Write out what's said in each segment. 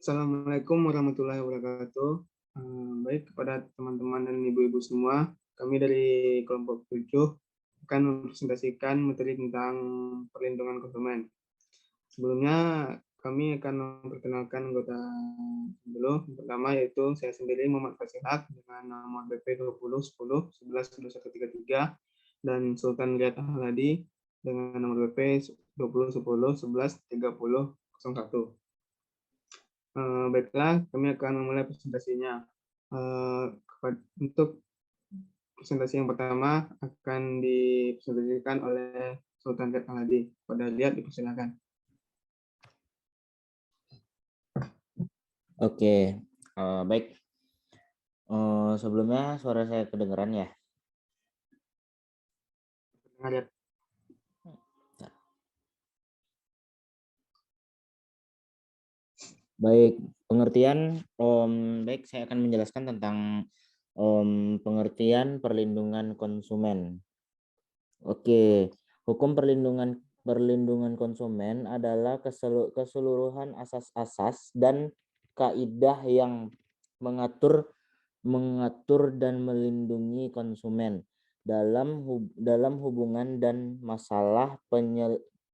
Assalamualaikum warahmatullahi wabarakatuh. Baik kepada teman-teman dan ibu-ibu semua, kami dari kelompok 7 akan mempresentasikan materi tentang perlindungan konsumen. Sebelumnya kami akan memperkenalkan anggota dulu. Pertama yaitu saya sendiri Muhammad Fasihak dengan nomor BP 20 10 11 2133 dan Sultan Riyad Ahladi dengan nomor BP 20 10 11 30 01. Baiklah, kami akan memulai presentasinya. Untuk presentasi yang pertama akan dipresentasikan oleh Sultan Riyad Ahladi. Pada lihat, dipersilakan. Oke, baik. Sebelumnya suara saya kedengeran ya? Lihat. Baik, pengertian. Baik, saya akan menjelaskan tentang pengertian perlindungan konsumen. Oke, hukum perlindungan konsumen adalah keseluruhan asas-asas dan kaidah yang mengatur dan melindungi konsumen dalam hubungan dan masalah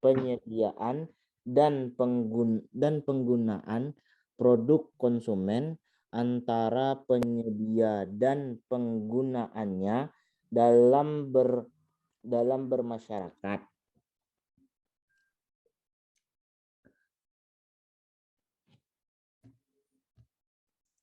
penyediaan dan penggunaan produk konsumen antara penyedia dan penggunaannya dalam bermasyarakat.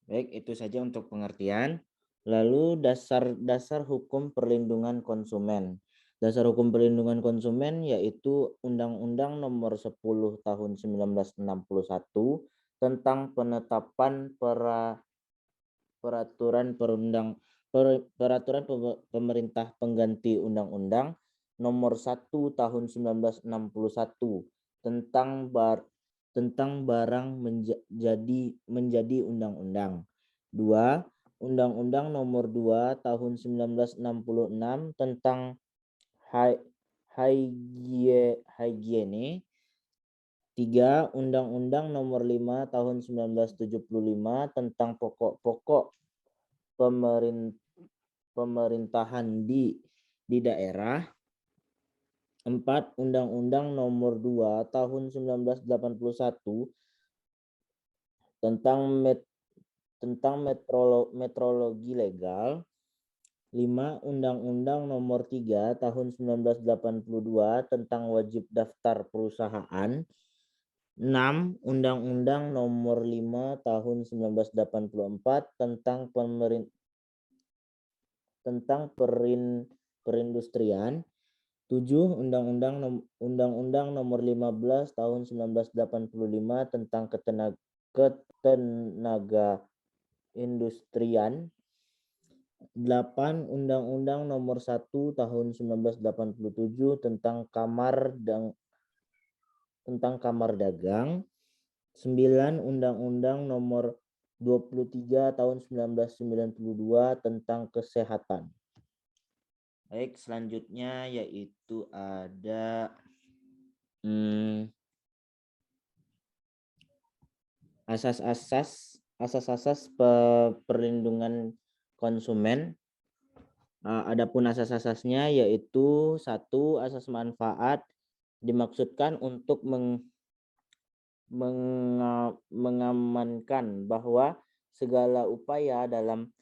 Baik, itu saja untuk pengertian. Lalu dasar hukum perlindungan konsumen. Dasar hukum perlindungan konsumen yaitu Undang-Undang Nomor 10 Tahun 1961 tentang penetapan peraturan pemerintah pengganti Undang-Undang Nomor 1 Tahun 1961 tentang barang menjadi undang-undang. 2. Undang-Undang Nomor 2 Tahun 1966 tentang higiene. 3. Undang-Undang Nomor 5 Tahun 1975 tentang pokok-pokok pemerintahan di daerah. 4. Undang-Undang Nomor 2 Tahun 1981 tentang metrologi legal. 5. Undang-Undang Nomor 3 Tahun 1982 tentang wajib daftar perusahaan. 6. Undang-Undang Nomor 5 Tahun 1984 tentang perindustrian. 7. Undang-Undang Nomor 15 Tahun 1985 tentang ketenaga industrian. 8. Undang-Undang Nomor 1 Tahun 1987 tentang kamar dagang. 9. Undang-Undang Nomor 23 Tahun 1992 tentang kesehatan. Baik, selanjutnya yaitu ada asas-asas perlindungan konsumen. Adapun asas-asasnya yaitu 1. Asas manfaat dimaksudkan untuk mengamankan bahwa segala upaya dalam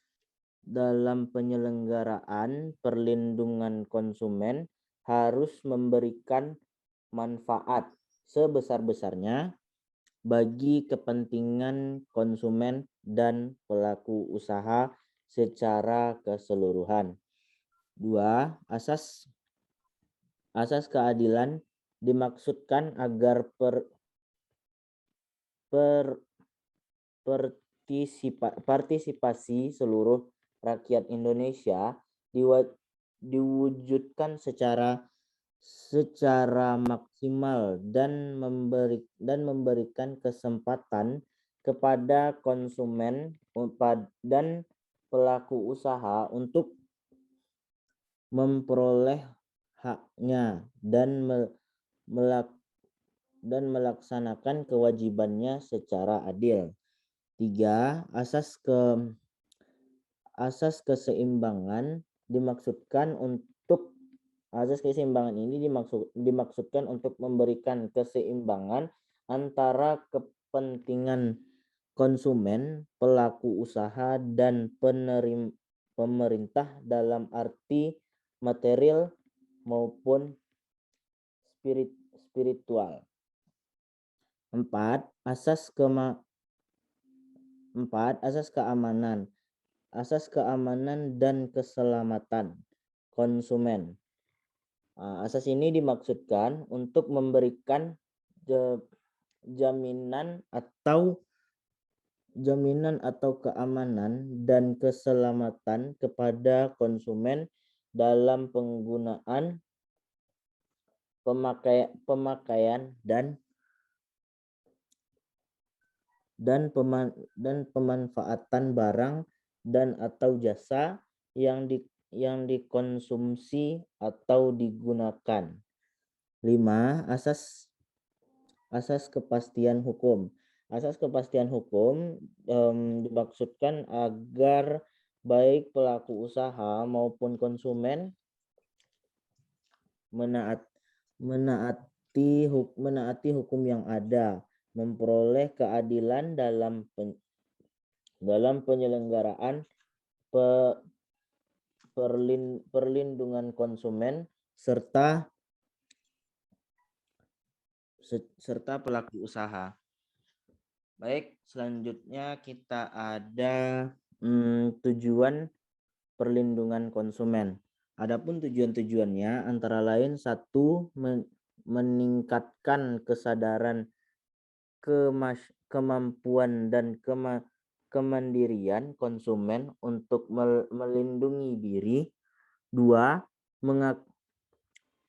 penyelenggaraan perlindungan konsumen harus memberikan manfaat sebesar-besarnya bagi kepentingan konsumen dan pelaku usaha secara keseluruhan. 2. Asas keadilan dimaksudkan agar partisipasi seluruh rakyat Indonesia diwujudkan secara maksimal dan memberikan kesempatan kepada konsumen dan pelaku usaha untuk memperoleh haknya dan melaksanakan kewajibannya secara adil. 3. Asas keseimbangan dimaksudkan untuk asas keseimbangan ini dimaksudkan untuk memberikan keseimbangan antara kepentingan konsumen, pelaku usaha, dan pemerintah dalam arti material maupun spiritual. 4. Asas keamanan. Asas keamanan dan keselamatan konsumen. Asas ini dimaksudkan untuk memberikan jaminan atau keamanan dan keselamatan kepada konsumen dalam penggunaan, pemakaian dan pemanfaatan barang dan atau jasa yang dikonsumsi atau digunakan. 5. Asas kepastian hukum. Asas kepastian hukum dimaksudkan agar baik pelaku usaha maupun konsumen menaati hukum yang ada, memperoleh keadilan dalam penyelenggaraan perlindungan konsumen serta pelaku usaha. Baik, selanjutnya kita ada tujuan perlindungan konsumen. Adapun tujuan-tujuannya antara lain 1. Meningkatkan kesadaran kemampuan dan kemandirian konsumen untuk melindungi diri. 2.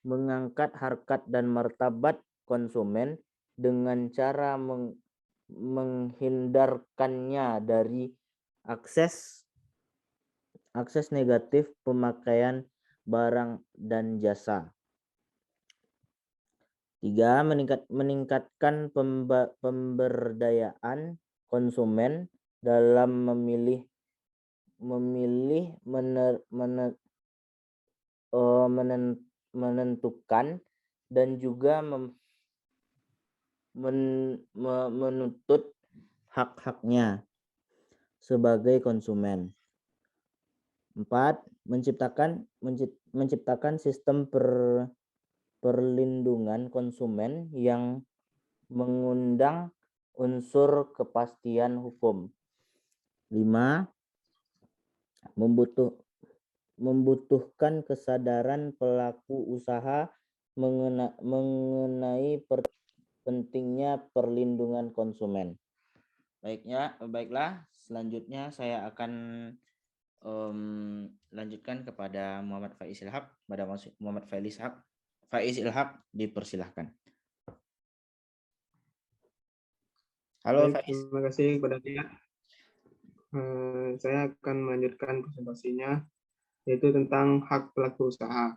Mengangkat harkat dan martabat konsumen dengan cara menghindarkannya dari akses negatif pemakaian barang dan jasa. 3. Meningkatkan pemberdayaan konsumen dalam menentukan dan juga menuntut hak-haknya sebagai konsumen. 4. Menciptakan sistem perlindungan konsumen yang mengundang unsur kepastian hukum. 5. Membutuhkan kesadaran pelaku usaha mengenai pentingnya perlindungan konsumen. Baiklah, selanjutnya saya akan lanjutkan kepada Muhammad Faiz Ilhaq. Pada Muhammad Faiz Ilhaq, dipersilahkan. Halo Baik, Faiz. terima kasih kepada dia. Saya akan melanjutkan presentasinya, yaitu tentang hak pelaku usaha.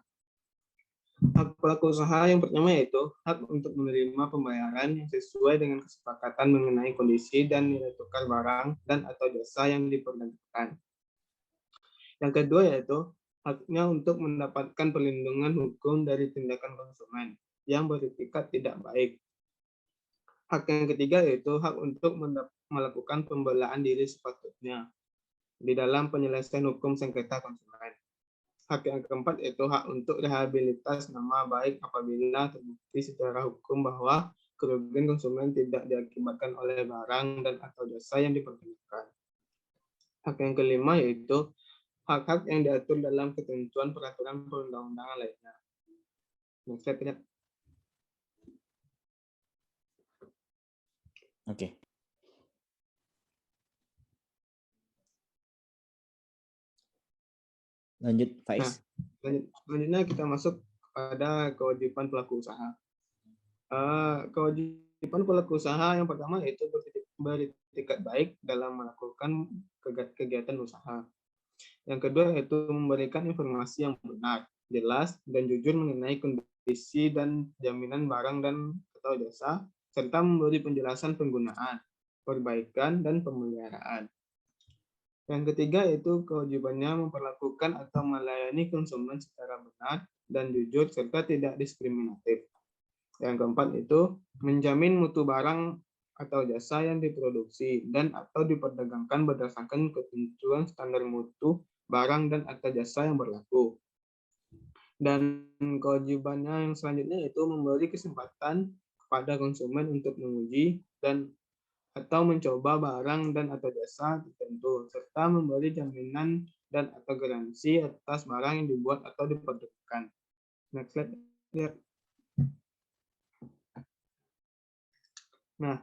Hak pelaku usaha yang pertama yaitu hak untuk menerima pembayaran yang sesuai dengan kesepakatan mengenai kondisi dan nilai tukar barang dan atau jasa yang diperdagangkan. Yang kedua yaitu haknya untuk mendapatkan perlindungan hukum dari tindakan konsumen yang beretikat tidak baik. Hak yang ketiga yaitu hak untuk melakukan pembelaan diri sepatutnya di dalam penyelesaian hukum sengketa konsumen. Hak yang keempat yaitu hak untuk rehabilitas nama baik apabila terbukti secara hukum bahwa kerugian konsumen tidak diakibatkan oleh barang dan atau jasa yang diperdagangkan. Hak yang kelima yaitu hak-hak yang diatur dalam ketentuan peraturan perundang-undangan lainnya. Oke. Lanjut, Faiz. Selanjutnya kita masuk pada kewajiban pelaku usaha. Kewajiban pelaku usaha yang pertama yaitu beretikat baik dalam melakukan kegiatan usaha. Yang kedua yaitu memberikan informasi yang benar, jelas, dan jujur mengenai kondisi dan jaminan barang dan atau jasa, serta memberi penjelasan penggunaan. perbaikan, dan pemeliharaan. Yang ketiga yaitu kewajibannya memperlakukan atau melayani konsumen secara benar dan jujur serta tidak diskriminatif. Yang keempat itu menjamin mutu barang atau jasa yang diproduksi dan atau diperdagangkan berdasarkan ketentuan standar mutu barang dan atau jasa yang berlaku. Dan kewajibannya yang selanjutnya yaitu memberi kesempatan kepada konsumen untuk menguji dan atau mencoba barang dan atau jasa tertentu, serta memberi jaminan dan atau garansi atas barang yang dibuat atau diperdagangkan. Next slide. Nah,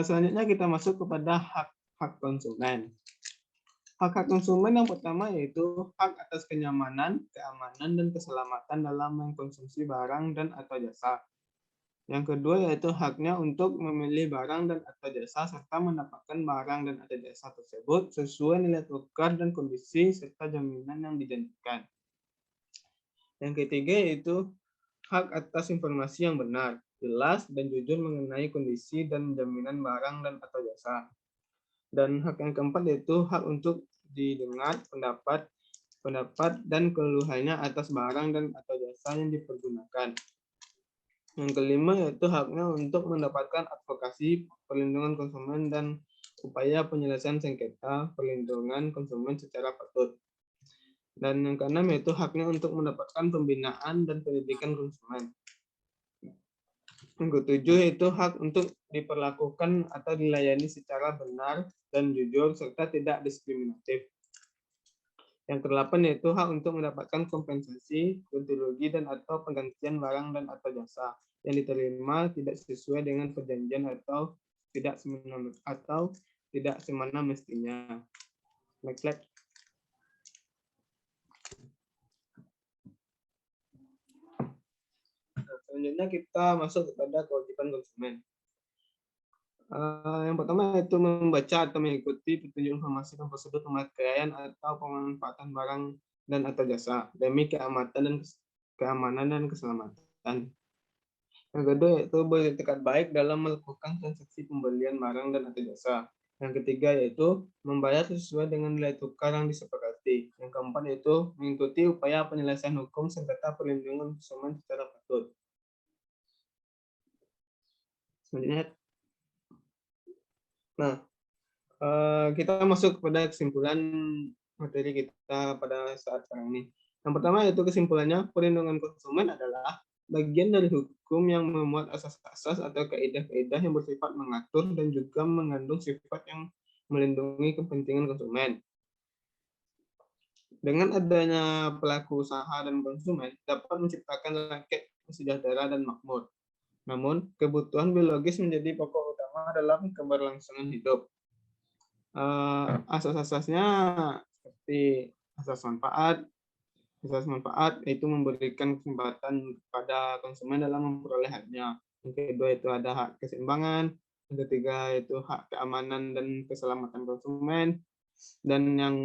selanjutnya kita masuk kepada hak konsumen. Hak konsumen yang pertama yaitu hak atas kenyamanan, keamanan, dan keselamatan dalam mengkonsumsi barang dan atau jasa. Yang kedua yaitu haknya untuk memilih barang dan atau jasa serta mendapatkan barang dan atau jasa tersebut sesuai nilai tukar dan kondisi serta jaminan yang dijanjikan. Yang ketiga yaitu hak atas informasi yang benar, jelas, dan jujur mengenai kondisi dan jaminan barang dan atau jasa. Dan hak yang keempat yaitu hak untuk didengar pendapat dan keluhannya atas barang dan atau jasa yang dipergunakan. Yang kelima yaitu haknya untuk mendapatkan advokasi perlindungan konsumen dan upaya penyelesaian sengketa perlindungan konsumen secara patut. Dan yang keenam yaitu haknya untuk mendapatkan pembinaan dan pendidikan konsumen. Yang ketujuh yaitu hak untuk diperlakukan atau dilayani secara benar dan jujur serta tidak diskriminatif. Yang kedelapan yaitu hak untuk mendapatkan kompensasi, ganti rugi dan atau penggantian barang dan atau jasa yang diterima tidak sesuai dengan perjanjian atau tidak semena mestinya. Next slide. Selanjutnya kita masuk kepada kewajiban konsumen. Yang pertama yaitu membaca atau mengikuti petunjuk informasi dan prosedur pemakaian atau pemanfaatan barang dan atau jasa demi keamanan dan keselamatan. Yang kedua yaitu bertekad baik dalam melakukan transaksi pembelian barang dan atau jasa. Yang ketiga yaitu membayar sesuai dengan nilai tukar yang disepakati. Yang keempat yaitu mengikuti upaya penyelesaian hukum sengketa perlindungan konsumen secara patut. Selanjutnya. Nah, kita masuk kepada kesimpulan materi kita pada saat sekarang ini. Yang pertama yaitu kesimpulannya, perlindungan konsumen adalah bagian dari hukum yang memuat asas-asas atau kaidah-kaidah yang bersifat mengatur dan juga mengandung sifat yang melindungi kepentingan konsumen. Dengan adanya pelaku usaha dan konsumen dapat menciptakan rakyat sejahtera dan makmur. Namun, kebutuhan biologis menjadi pokok utama dalam keberlangsungan hidup. Asas-asasnya seperti asas manfaat yaitu memberikan kesempatan kepada konsumen dalam memperoleh haknya. Yang kedua itu ada hak keseimbangan, yang ketiga itu hak keamanan dan keselamatan konsumen, dan yang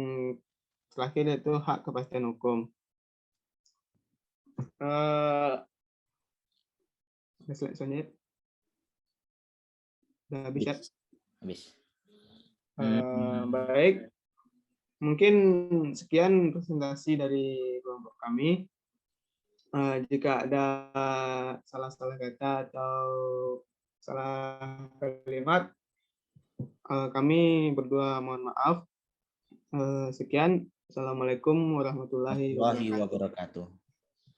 terakhir itu hak kepastian hukum. Selanjutnya udah habis ya? Habis. Baik. Mungkin sekian presentasi dari kelompok kami. Jika ada salah-salah kata atau salah kalimat, kami berdua mohon maaf. Sekian. Assalamualaikum warahmatullahi wabarakatuh.